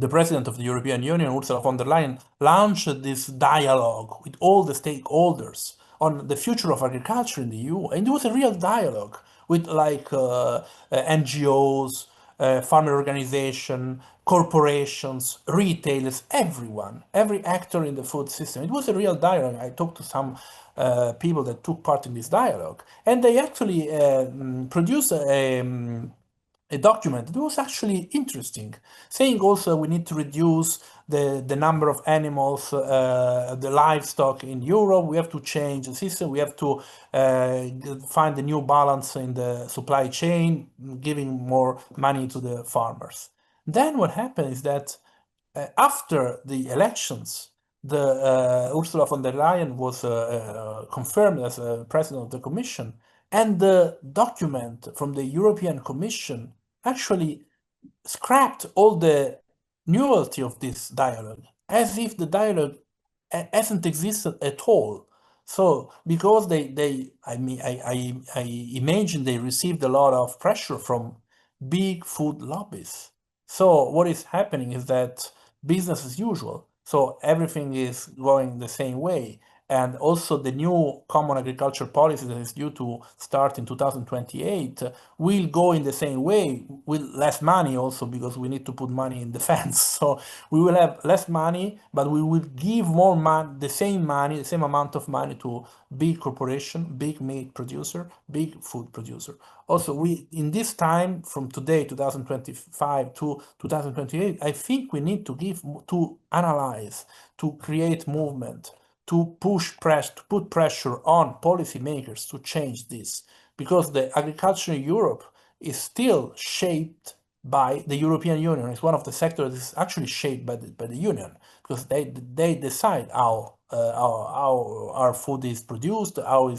president of the European Union, Ursula von der Leyen, launched this dialogue with all the stakeholders on the future of agriculture in the EU. And it was a real dialogue with NGOs, farmer organization, corporations, retailers, everyone, every actor in the food system. It was a real dialogue. I talked to some people that took part in this dialogue, and they actually produced a document that was actually interesting, saying also we need to reduce the number of animals, the livestock in Europe. We have to change the system. We have to find a new balance in the supply chain, giving more money to the farmers. Then what happened is that after the elections, the Ursula von der Leyen was confirmed as president of the Commission, and the document from the European Commission actually scrapped all the nullity of this dialogue, as if the dialogue hasn't existed at all. So because I imagine they received a lot of pressure from big food lobbies. So what is happening is that business as usual. So everything is going the same way. And also the new common agriculture policy that is due to start in 2028 will go in the same way, with less money also, because we need to put money in defense. So we will have less money, but we will give more money, the same amount of money to big corporation, big meat producer, big food producer. Also, we in this time from today, 2025 to 2028, I think we need to analyze, to create movement, to put pressure on policymakers to change this, because the agriculture in Europe is still shaped by the European Union. It's one of the sectors that is actually shaped by the Union, because they decide how our food is produced, how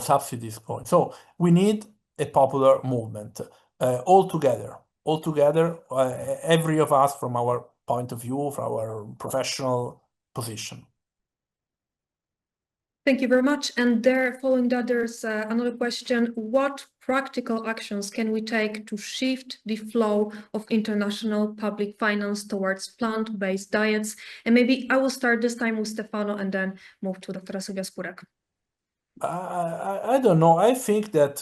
subsidies going. So we need a popular movement all together, every of us from our point of view, from our professional position. Thank you very much. And there, following that, there's another question. What practical actions can we take to shift the flow of international public finance towards plant-based diets? And maybe I will start this time with Stefano and then move to Dr. Sylwia Spurek. I don't know. I think that,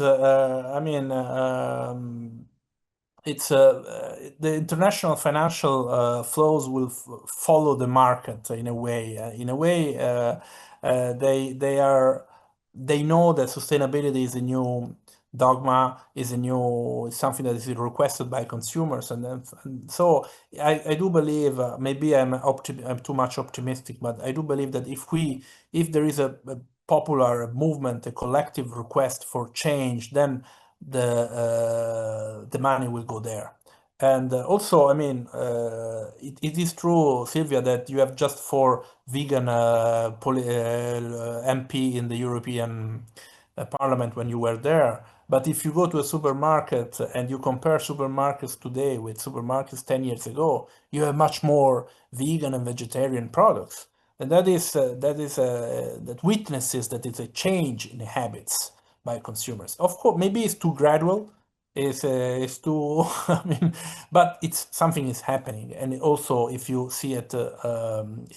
it's the international financial flows will follow the market in a way. They know that sustainability is a new dogma, is something that is requested by consumers, and so I do believe, maybe I'm too much optimistic, but I do believe that if there is a popular movement, a collective request for change, then the money will go there. And also, it is true, Sylwia, that you have just 4 vegan MP in the European Parliament when you were there. But if you go to a supermarket and you compare supermarkets today with supermarkets 10 years ago, you have much more vegan and vegetarian products. And that witnesses that it's a change in habits by consumers. Of course, maybe it's too gradual, it's too, but something is happening. And also, if you see it,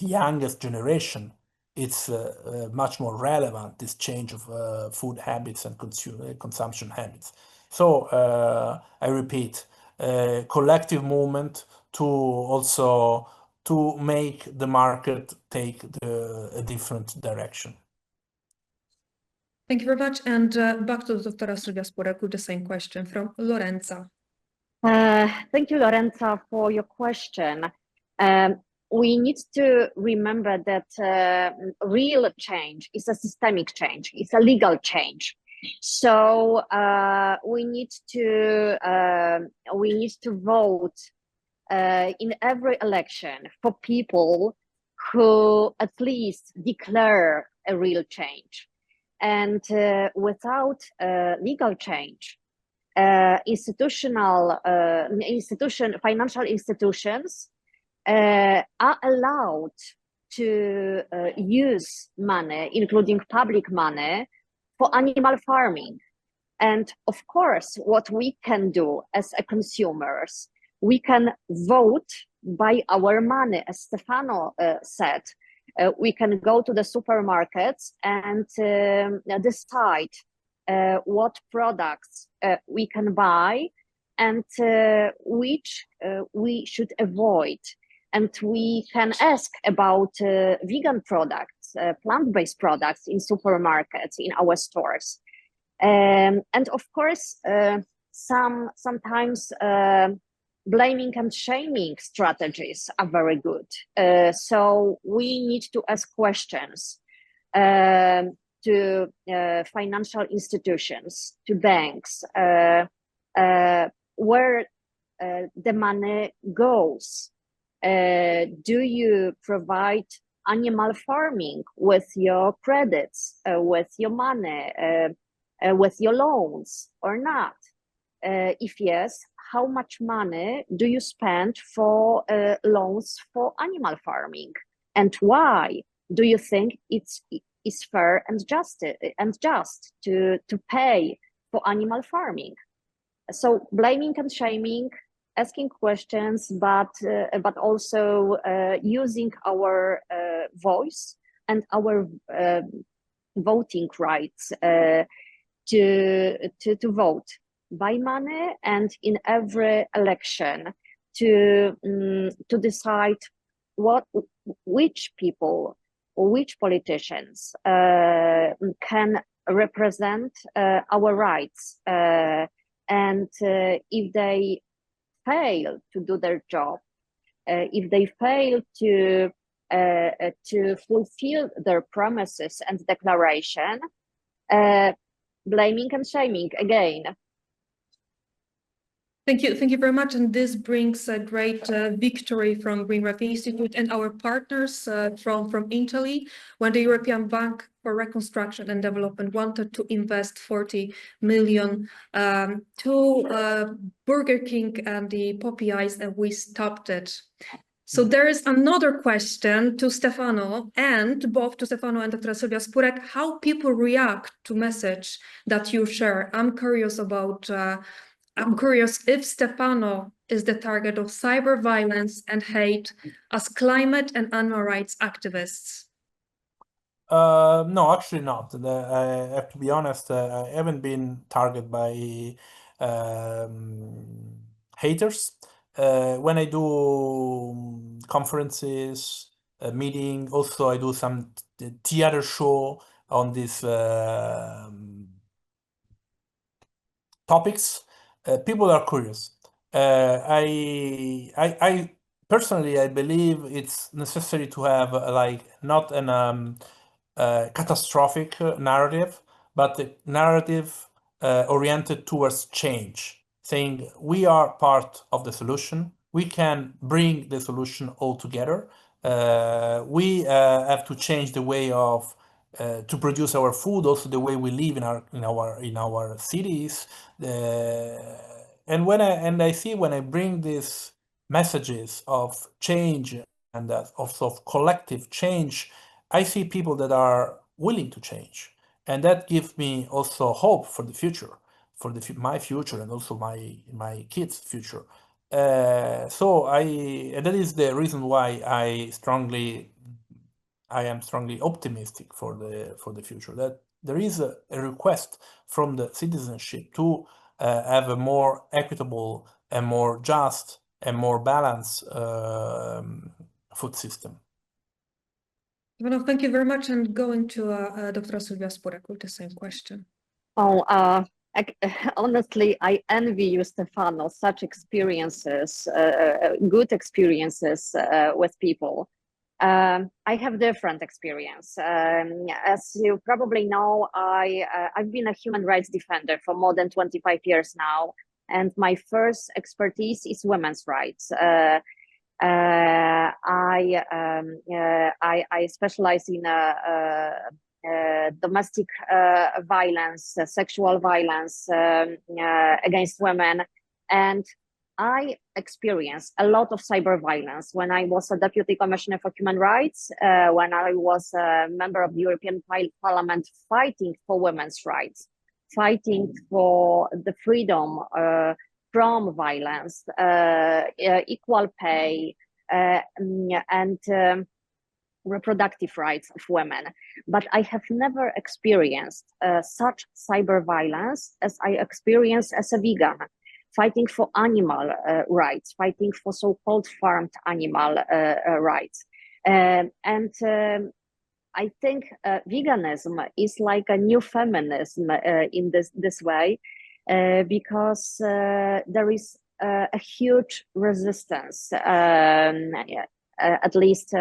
youngest generation, it's much more relevant, this change of food habits and consumption habits. So I repeat, collective movement to make the market take a different direction. Thank you very much. And back to Dr. Sylwia Spurek with the same question from Lorenza. Thank you, Lorenza, for your question. We need to remember that real change is a systemic change, it's a legal change. So we need to vote in every election for people who at least declare a real change. And without legal change, financial institutions are allowed to use money, including public money, for animal farming. And of course, what we can do as consumers, we can vote by our money, as Stefano said. We can go to the supermarkets and decide what products we can buy and which we should avoid. And we can ask about vegan products, plant-based products in supermarkets, in our stores. And of course, sometimes blaming and shaming strategies are very good. So we need to ask questions to financial institutions, to banks, where the money goes. Do you provide animal farming with your credits, with your money, with your loans or not? If yes, how much money do you spend for loans for animal farming? And why do you think it's fair and just to pay for animal farming? So blaming and shaming, asking questions, but also using our voice and our voting rights to vote by money, and in every election to decide which people or which politicians can represent our rights, and if they fail to do their job, if they fail to fulfill their promises and declaration, blaming and shaming again. Thank you very much. And this brings a great victory from Green Rock Institute and our partners from Italy, when the European Bank for Reconstruction and Development wanted to invest 40 million to Burger King and the Popeyes, and we stopped it. So there is another question to Stefano, and both to Stefano and Dr. Sylwia Spurek, how people react to message that you share. I'm curious if Stefano is the target of cyber violence and hate as climate and animal rights activists. No, actually not. I have to be honest, I haven't been targeted by haters. When I do conferences, meeting, also I do some theater show on these topics. People are curious. I personally, I believe it's necessary to have like not an catastrophic narrative, but a narrative oriented towards change, saying we are part of the solution. We can bring the solution all together. We have to change the way of to produce our food, also the way we live in our cities. And when I see when I bring these messages of change and also of collective change, I see people that are willing to change, and that gives me also hope for the future, for my future and also my kids' future. And that is the reason why I am strongly optimistic for the future, that there is a request from the citizenship to have a more equitable and more just and more balanced food system. Well, thank you very much. And going to Dr. Sylwia Spurek with the same question. Honestly, I envy you, Stefano, such experiences, good experiences with people. I have different experience. As you probably know, I've been a human rights defender for more than 25 years now, and my first expertise is women's rights. I specialize in domestic violence, sexual violence against women, and I experienced a lot of cyber violence when I was a Deputy Commissioner for Human Rights, when I was a member of the European Parliament fighting for women's rights, fighting for the freedom from violence, equal pay, and reproductive rights of women. But I have never experienced such cyber violence as I experienced as a vegan, fighting for animal rights, fighting for so-called farmed animal rights. I think veganism is like a new feminism in this way, because there is a huge resistance, at least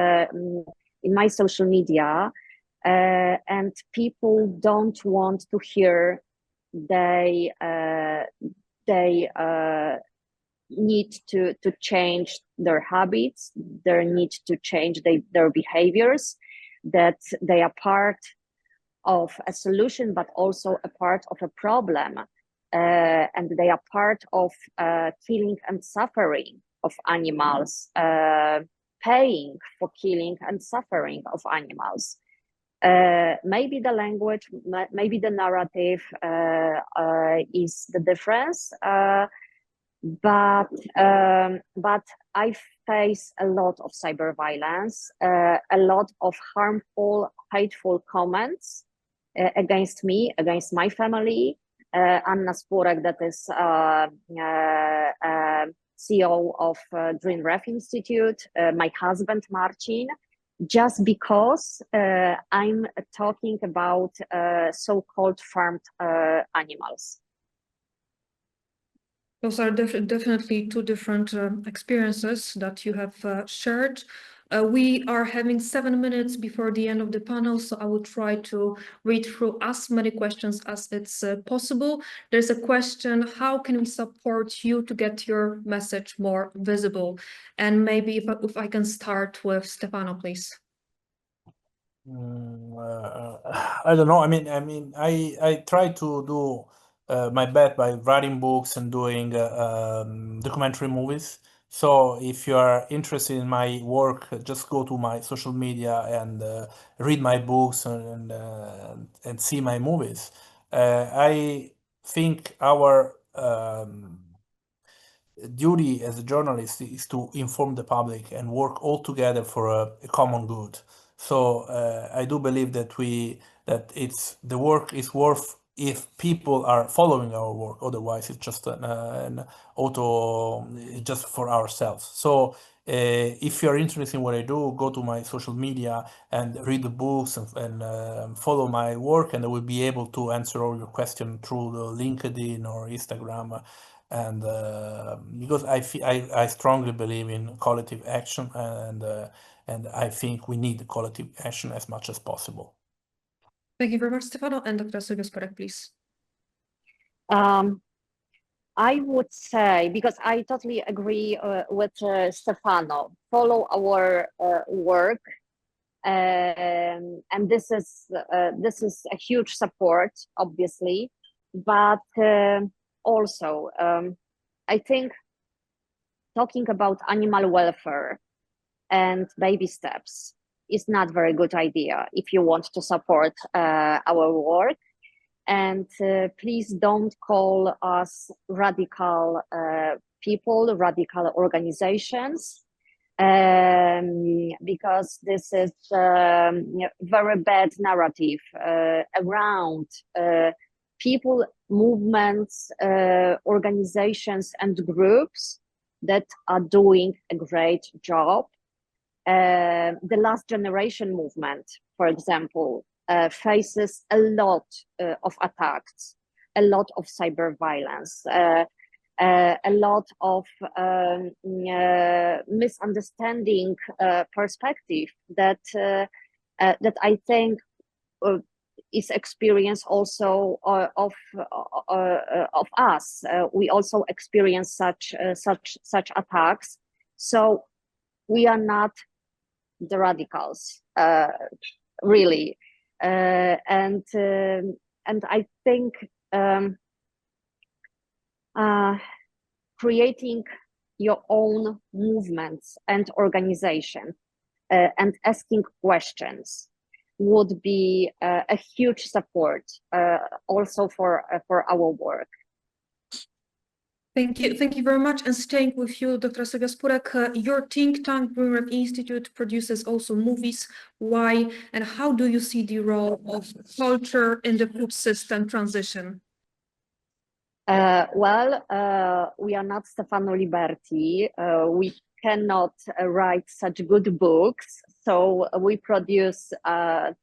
in my social media, and people don't want to hear they need to change their habits, they need to change their behaviors, that they are part of a solution, but also a part of a problem. And they are part of killing and suffering of animals, paying for killing and suffering of animals. Maybe the language, maybe the narrative is the difference, but I face a lot of cyber violence, a lot of harmful, hateful comments against me, against my family. Anna Spurek, that is CEO of Dream Ref Institute, my husband Marcin, just because I'm talking about so-called farmed animals. Those are definitely two different experiences that you have shared. We are having 7 minutes before the end of the panel, so I will try to read through as many questions as it's possible. There's a question: how can we support you to get your message more visible? And maybe if I can start with Stefano, please. I don't know. I try to do my best by writing books and doing documentary movies. So if you are interested in my work, just go to my social media and read my books and see my movies. I think our duty as a journalist is to inform the public and work all together for a common good. So I do believe that the work is worth if people are following our work. Otherwise, it's just just for ourselves. So if you're interested in what I do, go to my social media and read the books and follow my work, and I will be able to answer all your questions through the LinkedIn or Instagram. And because I strongly believe in collective action, and I think we need collective action as much as possible. Thank you very much, Stefano. And Dr. Sylwia Spurek, please. I would say, because I totally agree with Stefano, follow our work, and this is a huge support, obviously, but also I think talking about animal welfare and baby steps is not very good idea if you want to support our work. And please don't call us radical people, radical organizations, because this is very bad narrative around people, movements, organizations, and groups that are doing a great job. The last generation movement, for example, faces a lot of attacks a lot of cyber violence, a lot of misunderstanding perspective that I think is experience also of us. We also experience such attacks. So we are not the radicals, really, and I think creating your own movements and organization and asking questions would be a huge support also for our work. Thank you very much. And staying with you, Dr. Sylwia Spurek, your think tank, Green Institute, produces also movies. Why and how do you see the role of culture in the food system transition? Well, we are not Stefano Liberti. We cannot write such good books, so we produce, I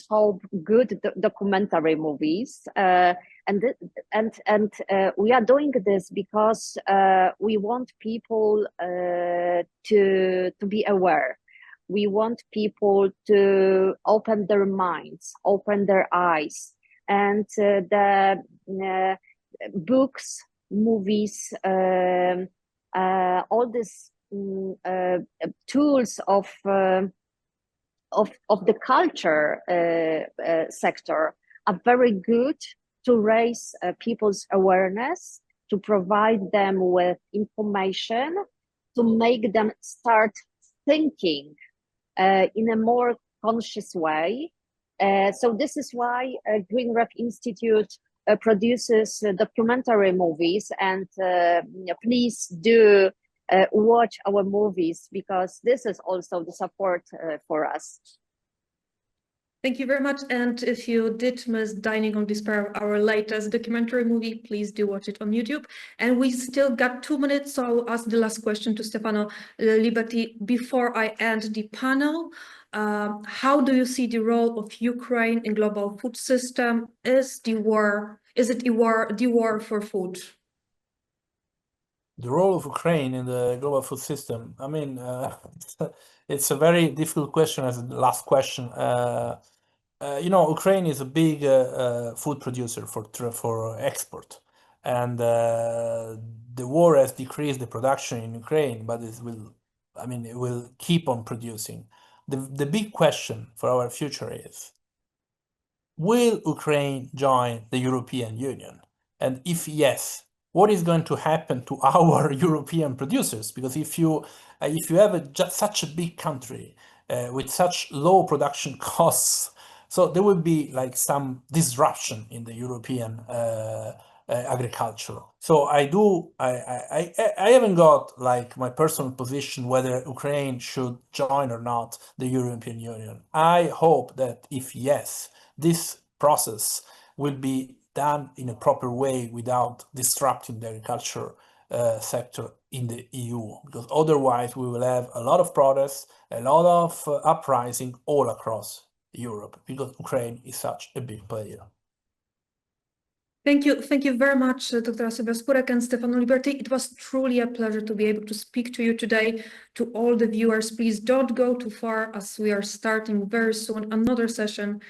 hope, good documentary movies. And we are doing this because we want people to be aware. We want people to open their minds, open their eyes, and the books, movies, all these tools of the culture sector are very good to raise people's awareness, to provide them with information, to make them start thinking in a more conscious way. So this is why Green Institute produces documentary movies, and please do watch our movies, because this is also the support for us. Thank you very much. And if you did miss Dining on Despair, our latest documentary movie, please do watch it on YouTube. And we still got 2 minutes, so I'll ask the last question to Stefano Liberti before I end the panel. How do you see the role of Ukraine in global food system? Is it the war for food? The role of Ukraine in the global food system. I mean, it's a very difficult question as the last question. You know, Ukraine is a big food producer for export, and the war has decreased the production in Ukraine, but it will keep on producing. The big question for our future is, will Ukraine join the European Union? And if yes, what is going to happen to our European producers? Because if you have such a big country with such low production costs, so there will be like some disruption in the European agriculture. So I haven't got like my personal position whether Ukraine should join or not the European Union. I hope that if yes, this process will be done in a proper way without disrupting the agriculture sector in the EU, because otherwise we will have a lot of protests, a lot of uprising all across Europe, because Ukraine is such a big player. Thank you very much, Dr. Sylwia Spurek and Stefano Liberti. It was truly a pleasure to be able to speak to you today. To all the viewers, please don't go too far, as we are starting very soon another session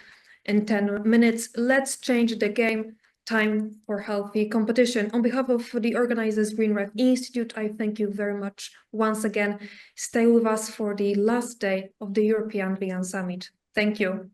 in 10 minutes. Let's change the game. Time for healthy competition. On behalf of the organizers Green Institute, I thank you very much once again. Stay with us for the last day of the European Vegan Summit. Thank you.